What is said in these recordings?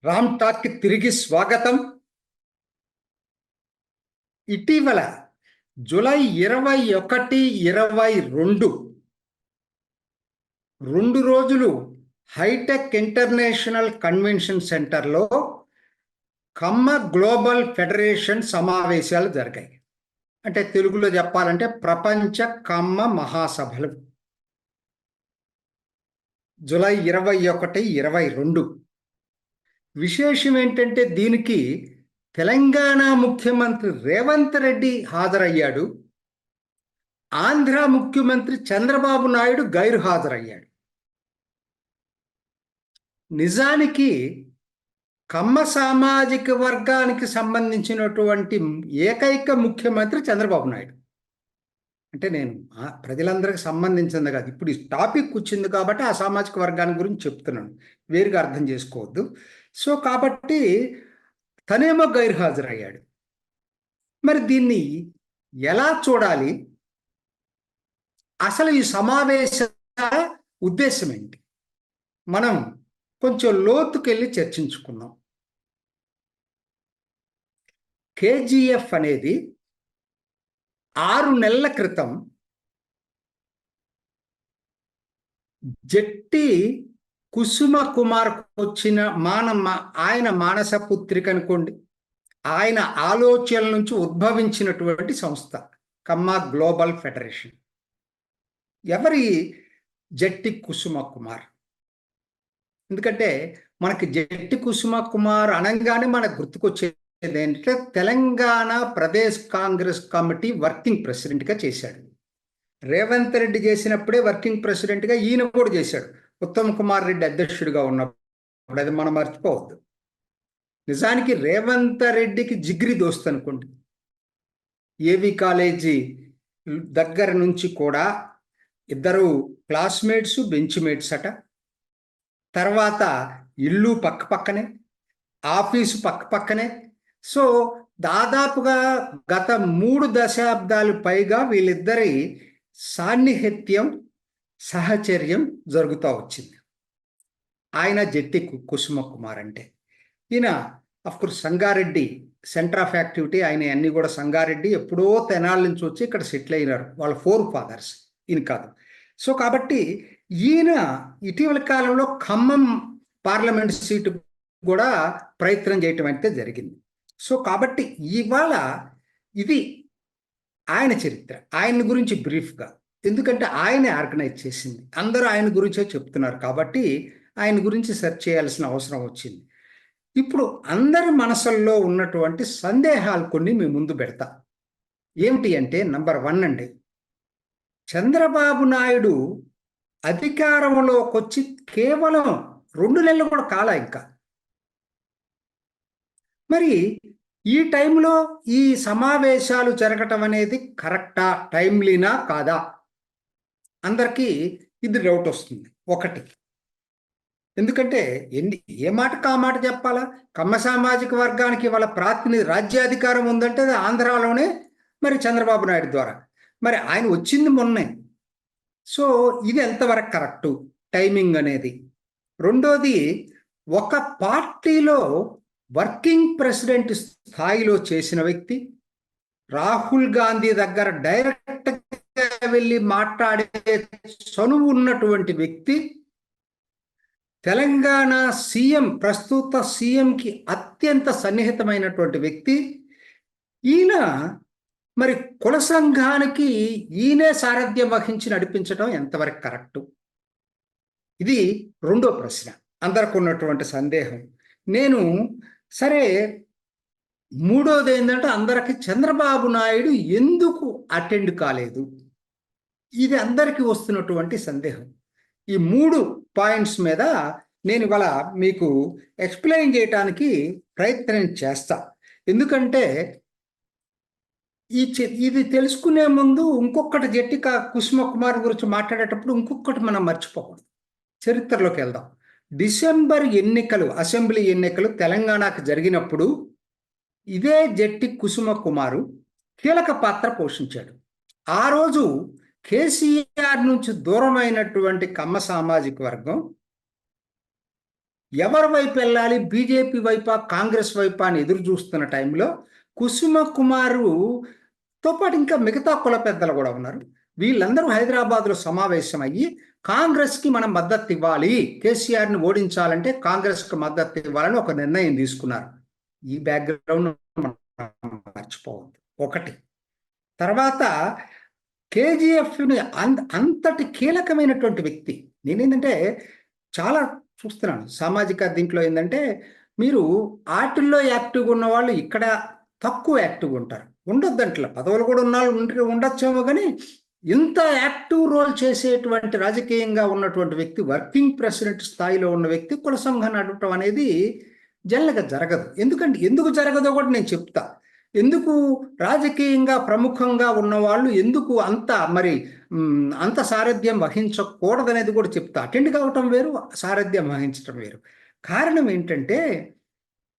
Ram talk కి తిరిగి స్వాగతం. ఇటీవల జూలై 21, 22 2 రోజులు హైటెక్ ఇంటర్నేషనల్ కన్వెన్షన్ సెంటర్లో కమ్మ గ్లోబల్ ఫెడరేషన్ సమావేశాలు జరిగాయి. అంటే తెలుగులో చెప్పాలంటే ప్రపంచ కమ్మ మహాసభలు. జూలై 21, 22 విశేషం ఏంటంటే దీనికి తెలంగాణ ముఖ్యమంత్రి రేవంత్ రెడ్డి హాజరయ్యాడు, ఆంధ్ర ముఖ్యమంత్రి చంద్రబాబు నాయుడు గైరు హాజరయ్యాడు. నిజానికి కమ్మ సామాజిక వర్గానికి సంబంధించినటువంటి ఏకైక ముఖ్యమంత్రి చంద్రబాబు నాయుడు. అంటే నేను ప్రజలందరికీ సంబంధించింది కాదు, ఇప్పుడు ఈ టాపిక్ వచ్చింది కాబట్టి ఆ సామాజిక వర్గాన్ని గురించి చెప్తున్నాను, వేరుగా అర్థం చేసుకోవద్దు. సో కాబట్టి తనేమో గైరు హాజరయ్యాడు. మరి దీన్ని ఎలా చూడాలి? అసలు ఈ సమావేశ ఉద్దేశం ఏంటి? మనం కొంచెం లోతుకెళ్ళి చర్చించుకుందాం. కేజీఎఫ్ అనేది 6 నెలల క్రితం జట్టి కుసుమ కుమార్ వచ్చిన ఆయన మానస పుత్రిక అనుకోండి, ఆయన ఆలోచనల నుంచి ఉద్భవించినటువంటి సంస్థ కమ్మ గ్లోబల్ ఫెడరేషన్. ఎవరి జట్టి కుసుమ కుమార్? ఎందుకంటే మనకి జట్టి కుసుమ కుమార్ అనగానే మనకు గుర్తుకొచ్చేది ఏంటంటే తెలంగాణ ప్రదేశ్ కాంగ్రెస్ కమిటీ వర్కింగ్ ప్రెసిడెంట్గా చేశాడు. రేవంత్ రెడ్డి చేసినప్పుడే వర్కింగ్ ప్రెసిడెంట్గా ఈయన కూడా చేశాడు, ఉత్తమ్ కుమార్ రెడ్డి అధ్యక్షుడిగా ఉన్నప్పుడు. అది మనం మర్చిపోవద్దు. నిజానికి రేవంత్ రెడ్డికి జిగ్రి దోస్త్ అనుకోండి. ఏవి కాలేజీ దగ్గర నుంచి కూడా ఇద్దరు క్లాస్మేట్స్, బెంచ్మేట్స్ అట. తర్వాత ఇల్లు పక్క పక్కనే, ఆఫీసు పక్క పక్కనే. సో దాదాపుగా గత 3 దశాబ్దాలు పైగా వీళ్ళిద్దరి సాన్నిహిత్యం, సహచర్యం జరుగుతూ వచ్చింది. ఆయన జట్టి కుసుమ కుమార్ అంటే. ఈయన of course Sangareddy centre of activity, ఆయన అన్నీ కూడా సంగారెడ్డి, ఎప్పుడో తెనాల నుంచి వచ్చి ఇక్కడ సెటిల్ అయినారు. వాళ్ళ 4 ఫాదర్స్, ఈయన కాదు. సో కాబట్టి ఈయన ఇటీవల కాలంలో ఖమ్మం పార్లమెంట్ సీటు కూడా ప్రయత్నం చేయటం అయితే జరిగింది. సో కాబట్టి ఇవాళ ఇది ఆయన చరిత్ర, ఆయన గురించి బ్రీఫ్గా, ఎందుకంటే ఆయనే ఆర్గనైజ్ చేసింది, అందరూ ఆయన గురించే చెప్తున్నారు కాబట్టి ఆయన గురించి సెర్చ్ చేయాల్సిన అవసరం వచ్చింది. ఇప్పుడు అందరి మనసుల్లో ఉన్నటువంటి సందేహాలు కొన్ని మీ ముందు పెడతా. ఏమిటి అంటే, నంబర్ 1 అండి, చంద్రబాబు నాయుడు అధికారంలోకి వచ్చి కేవలం 2 నెలలు కూడా కాలా ఇంకా. మరి ఈ టైంలో ఈ సమావేశాలు జరగటం అనేది కరెక్టా, టైమ్లీనా కాదా? అందరికీ ఇది డౌట్ వస్తుంది. ఒకటి, ఎందుకంటే ఏ మాటకు ఆ మాట చెప్పాలా? కమ్మ సామాజిక వర్గానికి వాళ్ళ ప్రాతినిధి రాజ్యాధికారం ఉందంటే అది ఆంధ్రాలోనే, మరి చంద్రబాబు నాయుడు ద్వారా. మరి ఆయన వచ్చింది మొన్నే. సో ఇది ఎంతవరకు కరెక్టు టైమింగ్ అనేది. రెండోది, ఒక పార్టీలో వర్కింగ్ ప్రెసిడెంట్ స్థాయిలో చేసిన వ్యక్తి, రాహుల్ గాంధీ దగ్గర డైరెక్ట్గా వెళ్ళి మాట్లాడే చనువు ఉన్నటువంటి వ్యక్తి, తెలంగాణ సీఎం, ప్రస్తుత సీఎంకి అత్యంత సన్నిహితమైనటువంటి వ్యక్తి. ఈయన మరి కుల సంఘానికి ఈయనే సారథ్యం వహించి నడిపించడం ఎంతవరకు కరెక్టు? ఇది రెండో ప్రశ్న, అందరికి ఉన్నటువంటి సందేహం. నేను సరే, మూడోది ఏంటంటే, అందరికి చంద్రబాబు నాయుడు ఎందుకు అటెండ్ కాలేదు? ఇది అందరికీ వస్తున్నటువంటి సందేహం. ఈ 3 పాయింట్స్ మీద నేను ఇవాళ మీకు ఎక్స్ప్లెయిన్ చేయడానికి ప్రయత్నం చేస్తా. ఎందుకంటే ఇది తెలుసుకునే ముందు ఇంకొకటి, జట్టి కుసుమ కుమార్ గురించి మాట్లాడేటప్పుడు ఇంకొకటి మనం మర్చిపోకూడదు. చరిత్రలోకి వెళ్దాం. డిసెంబర్ ఎన్నికలు, అసెంబ్లీ ఎన్నికలు తెలంగాణకు జరిగినప్పుడు ఇదే జట్టి కుసుమ కుమారు కీలక పాత్ర పోషించాడు. ఆ రోజు కేసీఆర్ నుంచి దూరమైనటువంటి కమ్మ సామాజిక వర్గం ఎవరి వైపు వెళ్ళాలి, బీజేపీ వైపా కాంగ్రెస్ వైపా అని ఎదురు చూస్తున్న టైంలో కుసుమ కుమారుతో పాటు ఇంకా మిగతా కుల పెద్దలు కూడా ఉన్నారు. వీళ్ళందరూ హైదరాబాద్లో సమావేశం అయ్యి కాంగ్రెస్కి మనం మద్దతు ఇవ్వాలి, కేసీఆర్ని ఓడించాలంటే కాంగ్రెస్కి మద్దతు ఇవ్వాలని ఒక నిర్ణయం తీసుకున్నారు. ఈ బ్యాక్గ్రౌండ్ మర్చిపోవద్దు. ఒకటి, తర్వాత కేజీఎఫ్ని అంతటి కీలకమైనటువంటి వ్యక్తి. నేనేంటంటే చాలా చూస్తున్నాను సామాజిక దీంట్లో ఏంటంటే, మీరు ఆర్టిల్లో యాక్టివ్గా ఉన్న వాళ్ళు ఇక్కడ తక్కువ యాక్టివ్గా ఉంటారు. ఉండొద్దంట్ల పదవులు కూడా ఉన్న ఉండొచ్చేమో, కానీ ఇంత యాక్టివ్ రోల్ చేసేటువంటి రాజకీయంగా ఉన్నటువంటి వ్యక్తి, వర్కింగ్ ప్రెసిడెంట్ స్థాయిలో ఉన్న వ్యక్తి కుల సంఘం నడవటం అనేది జల్లగా జరగదు. ఎందుకు జరగదో కూడా నేను చెప్తా. ఎందుకు రాజకీయంగా ప్రముఖంగా ఉన్నవాళ్ళు ఎందుకు అంత సారథ్యం వహించకూడదనేది కూడా చెప్తా. అటెండ్ కావటం వేరు, సారథ్యం వహించటం వేరు. కారణం ఏంటంటే,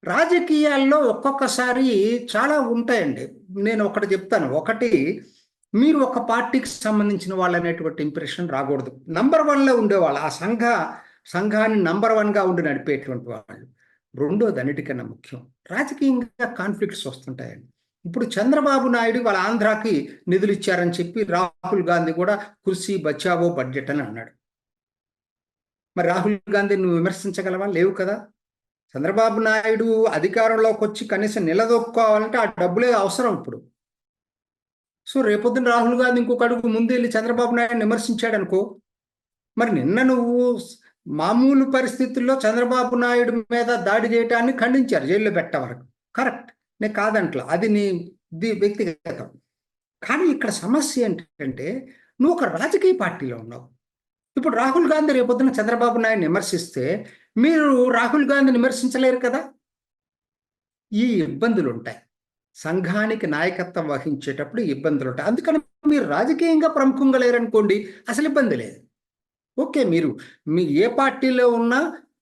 రాజకీయాల్లో ఒక్కొక్కసారి చాలా ఉంటాయండి. నేను ఒకటి చెప్తాను. ఒకటి, మీరు ఒక పార్టీకి సంబంధించిన వాళ్ళు అనేటువంటి ఇంప్రెషన్ రాకూడదు. నంబర్ 1లో ఉండేవాళ్ళు, ఆ సంఘాన్ని నంబర్ 1గా ఉండి నడిపేటువంటి వాళ్ళు. రెండోది, అన్నిటికన్నా ముఖ్యం, రాజకీయంగా కాన్ఫ్లిక్ట్స్ వస్తుంటాయండి. ఇప్పుడు చంద్రబాబు నాయుడు వాళ్ళ ఆంధ్రాకి నిధులు ఇచ్చారని చెప్పి రాహుల్ గాంధీ కూడా కుర్సీ బచావో బడ్జెట్ అని అన్నాడు. మరి రాహుల్ గాంధీ నువ్వు విమర్శించగలవా? లేవు కదా. చంద్రబాబు నాయుడు అధికారంలోకి వచ్చి కనీసం నిలదొక్కోవాలంటే ఆ డబ్బులే అవసరం ఇప్పుడు. సో రేపొద్దున రాహుల్ గాంధీ ఇంకొక అడుగు ముందు వెళ్ళి చంద్రబాబు నాయుడు విమర్శించాడు అనుకో, మరి నిన్న నువ్వు మామూలు పరిస్థితుల్లో చంద్రబాబు నాయుడు మీద దాడి చేయటాన్ని ఖండించారు, జైల్లో పెట్టే వరకు. కరెక్ట్, నేను కాదంట్లా, అది నీ వ్యక్తిగతం. కానీ ఇక్కడ సమస్య ఏంటంటే, నువ్వు ఒక రాజకీయ పార్టీలో ఉన్నావు. ఇప్పుడు రాహుల్ గాంధీ రేపొద్దున చంద్రబాబు నాయుడు విమర్శిస్తే మీరు రాహుల్ గాంధీని విమర్శించలేరు కదా. ఈ ఇబ్బందులు ఉంటాయి. సంఘానికి నాయకత్వం వహించేటప్పుడు ఇబ్బందులు ఉంటాయి. అందుకని మీరు రాజకీయంగా ప్రముఖంగా లేరనుకోండి, అసలు ఇబ్బంది లేదు. ఓకే, మీ ఏ పార్టీలో ఉన్నా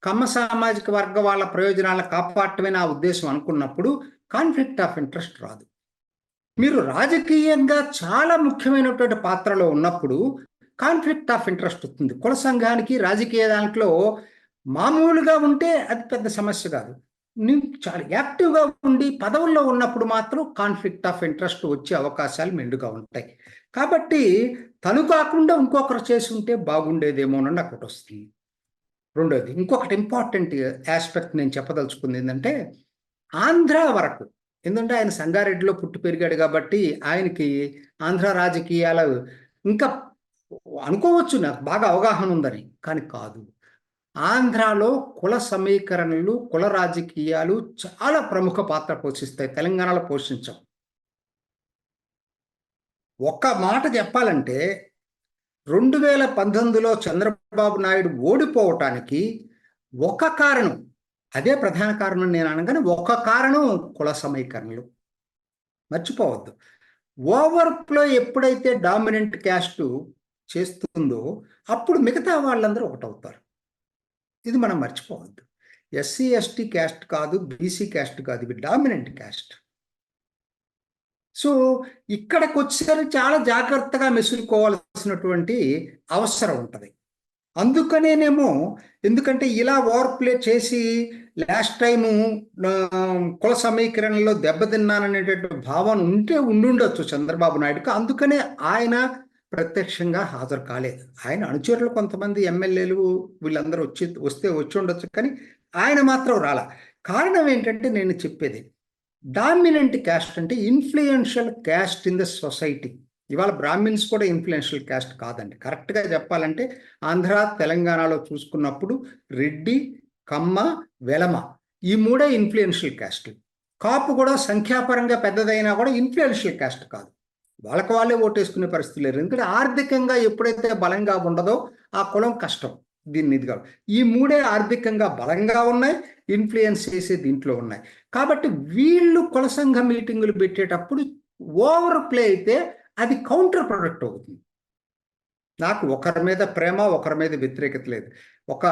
కమ్మ సామాజిక వర్గ వాళ్ళ ప్రయోజనాలను కాపాడటమే నా ఉద్దేశం అనుకున్నప్పుడు కాన్ఫ్లిక్ట్ ఆఫ్ ఇంట్రెస్ట్ రాదు. మీరు రాజకీయంగా చాలా ముఖ్యమైనటువంటి పాత్రలో ఉన్నప్పుడు కాన్ఫ్లిక్ట్ ఆఫ్ ఇంట్రెస్ట్ వస్తుంది. కుల సంఘానికి రాజకీయ దాంట్లో మామూలుగా ఉంటే అది పెద్ద సమస్య కాదు. నువ్వు చాలా యాక్టివ్గా ఉండి పదవుల్లో ఉన్నప్పుడు మాత్రం కాన్ఫ్లిక్ట్ ఆఫ్ ఇంట్రెస్ట్ వచ్చే అవకాశాలు మెండుగా ఉంటాయి. కాబట్టి తను కాకుండా ఇంకొకరు చేసి ఉంటే బాగుండేదేమోనని నాకు ఒకటి వస్తుంది. రెండోది, ఇంకొకటి ఇంపార్టెంట్ ఆస్పెక్ట్ నేను చెప్పదలుచుకుంది ఏంటంటే, ఆంధ్ర వరకు, ఎందుకంటే ఆయన సంగారెడ్డిలో పుట్టి పెరిగాడు కాబట్టి ఆయనకి ఆంధ్ర రాజకీయాలు ఇంకా అనుకోవచ్చు నాకు బాగా అవగాహన ఉందని, కానీ కాదు. ఆంధ్రాలో కుల సమీకరణలు, కుల రాజకీయాలు చాలా ప్రముఖ పాత్ర పోషిస్తాయి. తెలంగాణలో పోషించాం. ఒక్క మాట చెప్పాలంటే 2019లో చంద్రబాబు నాయుడు ఓడిపోవటానికి ఒక కారణం, అదే ప్రధాన కారణం నేను అనగానే, ఒక కారణం కుల సమీకరణలు. మర్చిపోవద్దు. ఓవర్ఫ్లో ఎప్పుడైతే డామినెంట్ క్యాస్ట్ చేస్తుందో అప్పుడు మిగతా వాళ్ళందరూ ఒకటవుతారు. ఇది మనం మర్చిపోవద్దు. ఎస్సీ ఎస్టీ క్యాస్ట్ కాదు, బీసీ క్యాస్ట్ కాదు, ఇవి డామినెంట్ క్యాస్ట్. సో ఇక్కడికి వచ్చేసరికి చాలా జాగ్రత్తగా మెసులుకోవాల్సినటువంటి అవసరం ఉంటుంది. అందుకనేనేమో, ఎందుకంటే ఇలా ఓవర్ ప్లే చేసి లాస్ట్ టైము కుల సమీకరణలో దెబ్బతిన్నాననేటటువంటి భావన ఉండుండొచ్చు చంద్రబాబు నాయుడుకి. అందుకనే ఆయన ప్రత్యక్షంగా హాజరు కాలేదు. ఆయన అనుచరులు కొంతమంది ఎమ్మెల్యేలు వీళ్ళందరూ వస్తే వచ్చి ఉండొచ్చు, కానీ ఆయన మాత్రం రాలా. కారణం ఏంటంటే, నేను చెప్పేది, డామినెంట్ క్యాస్ట్ అంటే influential caste in the society. ఇవాళ బ్రాహ్మిన్స్ కూడా ఇన్ఫ్లుయెన్షియల్ క్యాస్ట్ కాదండి. కరెక్ట్గా చెప్పాలంటే ఆంధ్ర తెలంగాణలో చూసుకున్నప్పుడు రెడ్డి, కమ్మ, వెలమ ఈ మూడే ఇన్ఫ్లుయెన్షియల్ క్యాస్ట్లు. కాపు కూడా సంఖ్యాపరంగా పెద్దదైనా కూడా ఇన్ఫ్లుయెన్షియల్ క్యాస్ట్ కాదు. వాళ్ళకి వాళ్ళే ఓటేసుకునే పరిస్థితి లేరు. ఎందుకంటే ఆర్థికంగా ఎప్పుడైతే బలంగా ఉండదో ఆ కులం కష్టం ఇది కాదు. ఈ మూడే ఆర్థికంగా బలంగా ఉన్నాయి, ఇన్ఫ్లుయెన్స్ చేసే దీంట్లో ఉన్నాయి. కాబట్టి వీళ్ళు కుల సంఘ మీటింగులు పెట్టేటప్పుడు ఓవర్ ప్లే అయితే అది కౌంటర్ ప్రొడక్ట్ అవుతుంది. నాకు ఒకరి మీద ప్రేమ, ఒకరి మీద వ్యతిరేకత లేదు. ఒక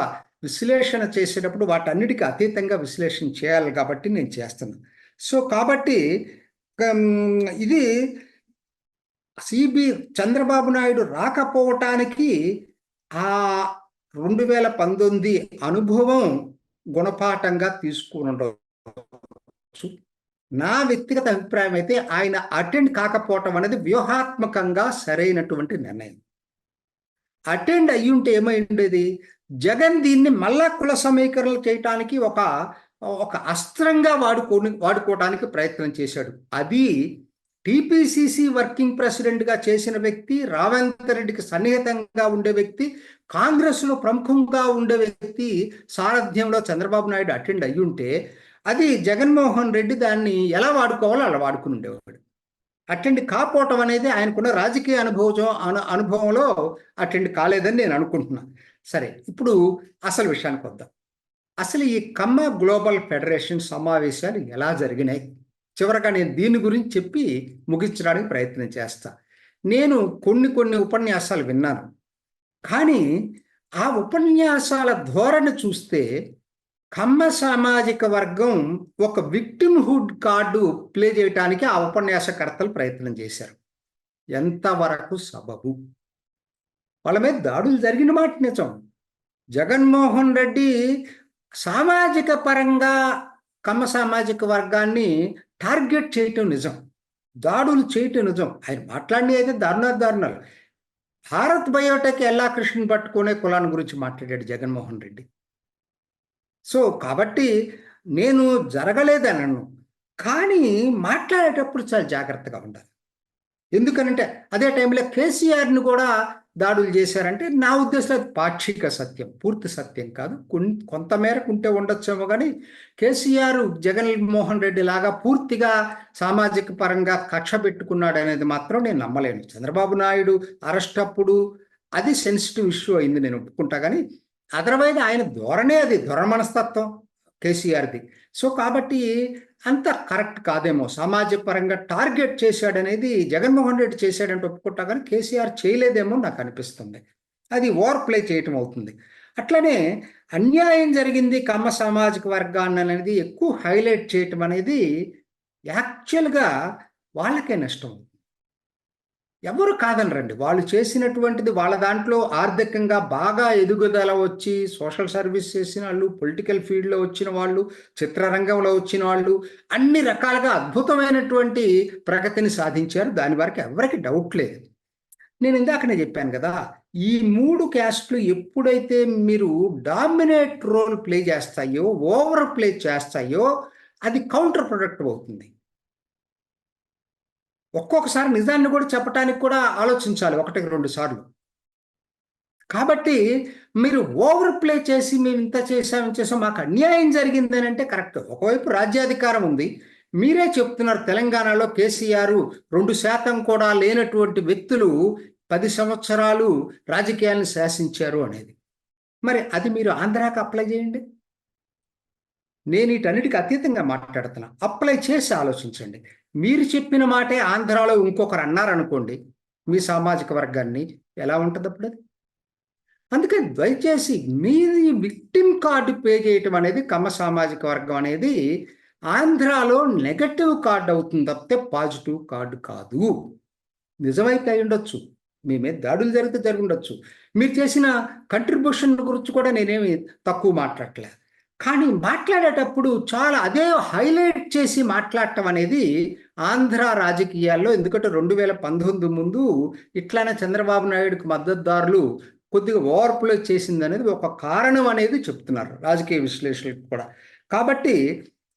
విశ్లేషణ చేసేటప్పుడు వాటన్నిటికీ అతీతంగా విశ్లేషణ చేయాలి కాబట్టి నేను చేస్తున్నాను. సో కాబట్టి ఇది సిబి చంద్రబాబు నాయుడు రాకపోవటానికి ఆ 2019 అనుభవం గుణపాఠంగా తీసుకుని ఉండవచ్చు. నా వ్యక్తిగత అభిప్రాయం అయితే ఆయన అటెండ్ కాకపోవటం అనేది వ్యూహాత్మకంగా సరైనటువంటి నిర్ణయం. అటెండ్ అయ్యి ఉంటే ఏమై ఉండేది, జగన్ దీన్ని మళ్ళా కుల సమీకరణలు చేయటానికి ఒక అస్త్రంగా వాడుకోవడానికి ప్రయత్నం చేశాడు. అది టిపిసిసి వర్కింగ్ ప్రెసిడెంట్గా చేసిన వ్యక్తి, రేవంత్ రెడ్డికి సన్నిహితంగా ఉండే వ్యక్తి, కాంగ్రెస్లో ప్రముఖంగా ఉండే వ్యక్తి సారథ్యంలో చంద్రబాబు నాయుడు అటెండ్ అయ్యి ఉంటే అది జగన్మోహన్ రెడ్డి దాన్ని ఎలా వాడుకోవాలో అలా వాడుకుని ఉండేవాడు. అటెండ్ కాపోవటం అనేది ఆయనకున్న రాజకీయ అనుభవంలో అటెండ్ కాలేదని నేను అనుకుంటున్నాను. సరే, ఇప్పుడు అసలు విషయానికి వద్దాం. అసలు ఈ కమ్మ గ్లోబల్ ఫెడరేషన్ సమావేశాలు ఎలా జరిగినాయి, చివరగా నేను దీని గురించి చెప్పి ముగించడానికి ప్రయత్నం చేస్తా. నేను కొన్ని ఉపన్యాసాలు విన్నాను, కానీ ఆ ఉపన్యాసాల ధోరణి చూస్తే కమ్మ సామాజిక వర్గం ఒక విక్టిమ్హుడ్ కార్డు ప్లే చేయడానికి ఆ ఉపన్యాసకర్తలు ప్రయత్నం చేశారు. ఎంతవరకు సబబు? వాళ్ళ మీద దాడులు జరిగిన మాట నిజం. జగన్మోహన్ రెడ్డి సామాజిక పరంగా కమ్మ సామాజిక వర్గాన్ని టార్గెట్ చేయటం నిజం, దాడులు చేయటం నిజం. ఆయన మాట్లాడినవి అయితే దారుణాలు. భారత్ బయోటెక్ ఎల్లా కృష్ణని పట్టుకునే కులాన్ని గురించి మాట్లాడాడు జగన్మోహన్ రెడ్డి. సో కాబట్టి నేను జరగలేదనను, కానీ మాట్లాడేటప్పుడు చాలా జాగ్రత్తగా ఉండాలి. ఎందుకనంటే అదే టైంలో కేసీఆర్ని కూడా దాడులు చేశారంటే నా ఉద్దేశంలో అది పాక్షిక సత్యం, పూర్తి సత్యం కాదు. కొంతమేరకు ఉంటే ఉండొచ్చేమో, కానీ కేసీఆర్ జగన్మోహన్ రెడ్డి లాగా పూర్తిగా సామాజిక పరంగా కక్ష పెట్టుకున్నాడు అనేది మాత్రం నేను నమ్మలేను. చంద్రబాబు నాయుడు అరెస్ట్ అప్పుడు అది సెన్సిటివ్ ఇష్యూ అయింది, నేను ఒప్పుకుంటా. కానీ అదర్వైజ్ ఆయన ధోరణే అది మనస్తత్వం కేసీఆర్ది. సో కాబట్టి అంత కరెక్ట్ కాదేమో. సామాజిక పరంగా టార్గెట్ చేశాడనేది జగన్మోహన్ రెడ్డి చేశాడంటే ఒప్పుకుంటా, కానీ కేసీఆర్ చేయలేదేమో నాకు అనిపిస్తుంది. అది ఓవర్ ప్లే చేయటం అవుతుంది. అట్లనే అన్యాయం జరిగింది కమ్మ సామాజిక వర్గాన్ని అనేది ఎక్కువ హైలైట్ చేయటం అనేది యాక్చువల్గా వాళ్ళకే నష్టం. ఎవరు కాదనరండి, వాళ్ళు చేసినటువంటిది వాళ్ళ దాంట్లో ఆర్థికంగా బాగా ఎదుగుదల వచ్చి సోషల్ సర్వీస్ చేసిన వాళ్ళు, పొలిటికల్ ఫీల్డ్లో వచ్చిన వాళ్ళు, చిత్రరంగంలో వచ్చిన వాళ్ళు అన్ని రకాలుగా అద్భుతమైనటువంటి ప్రగతిని సాధించారు. దాని వరకు ఎవరికి డౌట్ లేదు. నేను ఇందాకనే చెప్పాను కదా, ఈ 3 క్యాస్ట్లు ఎప్పుడైతే మీరు డామినేట్ రోల్ ప్లే చేస్తాయో, ఓవర్ ప్లే చేస్తాయో, అది కౌంటర్ ప్రొడక్టివ్ అవుతుంది. ఒక్కొక్కసారి నిజాన్ని కూడా చెప్పడానికి కూడా ఆలోచించాలి 1-2 సార్లు. కాబట్టి మీరు ఓవర్ ప్లే చేసి మేము ఇంత చేసాం మాకు అన్యాయం జరిగిందని అంటే కరెక్ట్. ఒకవైపు రాజ్యాధికారం ఉంది, మీరే చెప్తున్నారు తెలంగాణలో కేసీఆర్ 2% కూడా లేనటువంటి వ్యక్తులు 10 సంవత్సరాలు రాజకీయాలను శాసించారు అనేది. మరి అది మీరు ఆంధ్రాకి అప్లై చేయండి. నేను వీటన్నిటికీ అతీతంగా మాట్లాడుతున్నా. అప్లై చేసి ఆలోచించండి. మీరు చెప్పిన మాటే ఆంధ్రాలో ఇంకొకరు అన్నారనుకోండి మీ సామాజిక వర్గాన్ని, ఎలా ఉంటుంది అప్పుడు అది? అందుకని దయచేసి మీది విక్టిమ్ కార్డు పే చేయటం అనేది కమ్మ సామాజిక వర్గం అనేది ఆంధ్రాలో నెగటివ్ కార్డు అవుతుంది తప్పితే పాజిటివ్ కార్డు కాదు. నిజమైతే అయి ఉండొచ్చు, మీ మీద దాడులు జరిగి ఉండొచ్చు, మీరు చేసిన కంట్రిబ్యూషన్ గురించి కూడా నేనేమి తక్కువ మాట్లాడట్లేదు. కానీ మాట్లాడేటప్పుడు చాలా అదే హైలైట్ చేసి మాట్లాడటం అనేది ఆంధ్ర రాజకీయాల్లో, ఎందుకంటే 2019 ముందు ఇట్లానే చంద్రబాబు నాయుడుకి మద్దతుదారులు కొద్దిగా ఓవర్ప్లే చేసింది అనేది ఒక కారణం అనేది చెప్తున్నారు రాజకీయ విశ్లేషకులు కూడా. కాబట్టి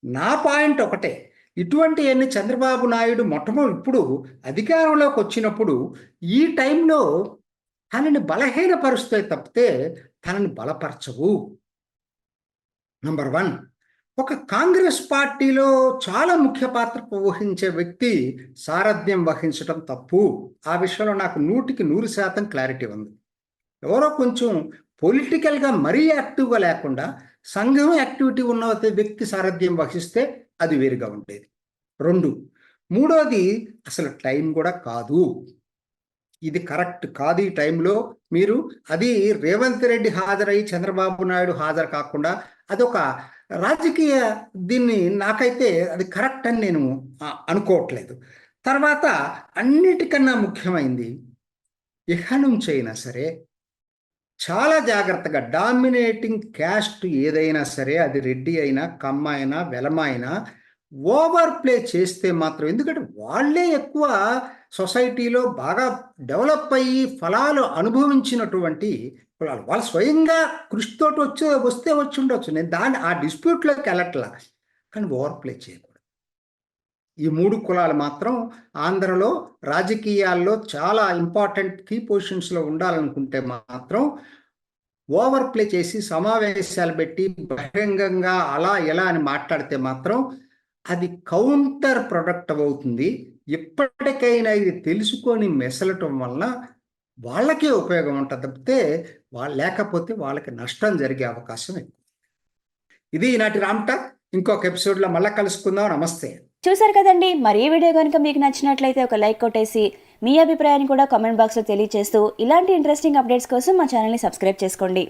నా పాయింట్ ఒకటే, ఇటువంటివన్నీ చంద్రబాబు నాయుడు ఇప్పుడు అధికారంలోకి వచ్చినప్పుడు ఈ టైంలో తనని బలహీనపరుస్తాయి తప్పితే తనని బలపరచవు. నంబర్ 1, ఒక కాంగ్రెస్ పార్టీలో చాలా ముఖ్య పాత్ర వహించే వ్యక్తి సారథ్యం వహించడం తప్పు. ఆ విషయంలో నాకు 100% క్లారిటీ ఉంది. ఎవరో కొంచెం పొలిటికల్గా మరీ యాక్టివ్గా లేకుండా సంఘం యాక్టివిటీ ఉన్న వ్యక్తి సారథ్యం వహిస్తే అది వేరుగా ఉండేది. 2, 3వది అసలు టైం కూడా కాదు, ఇది కరెక్ట్ కాదు. ఈ టైంలో మీరు అది రేవంత్ రెడ్డి హాజరై చంద్రబాబు నాయుడు హాజరు కాకుండా అదొక రాజకీయ దీన్ని నాకైతే అది కరెక్ట్ అని నేను అనుకోవట్లేదు. తర్వాత అన్నిటికన్నా ముఖ్యమైనది, ఇహ నుంచి అయినా సరే చాలా జాగ్రత్తగా డామినేటింగ్ క్యాస్ట్ ఏదైనా సరే, అది రెడ్డి అయినా, కమ్మ అయినా, వెలమ అయినా ఓవర్ ప్లే చేస్తే మాత్రం, ఎందుకంటే వాళ్ళే ఎక్కువ సొసైటీలో బాగా డెవలప్ అయ్యి ఫలాలు అనుభవించినటువంటి కులాలు. వాళ్ళు స్వయంగా కృషితోటి వస్తే వచ్చి ఉండొచ్చు. నేను ఆ డిస్ప్యూట్లోకి వెళ్ళట్లా. కానీ ఓవర్ ప్లే చేయకూడదు. ఈ 3 కులాలు మాత్రం ఆంధ్రలో రాజకీయాల్లో చాలా ఇంపార్టెంట్ కీ పొజిషన్స్‌లో ఉండాలనుకుంటే మాత్రం ఓవర్ ప్లే చేసి సమావేశాలు పెట్టి బహిరంగంగా అలా ఎలా అని మాట్లాడితే మాత్రం అది కౌంటర్ ప్రొడక్టివ్ అవుతుంది. ఇప్పటికైనా ఇది తెలుసుకొని మెసలటం వలన వాళ్ళకే ఉపయోగం ఉంటుంది తప్పితే లేకపోతే వాళ్ళకి నష్టం జరిగే అవకాశం ఎక్కువ. ఇది ఈనాటి రామ్ టాక్. ఇంకొక ఎపిసోడ్లో మళ్ళీ కలుసుకుందాం. నమస్తే. చూసారు కదండి. మరి ఈ వీడియో కనుక మీకు నచ్చినట్లయితే ఒక లైక్ కొట్టేసి మీ అభిప్రాయాన్ని కూడా కామెంట్ బాక్స్లో తెలియజేస్తూ ఇలాంటి ఇంట్రెస్టింగ్ అప్డేట్స్ కోసం మా ఛానల్ని సబ్స్క్రైబ్ చేసుకోండి.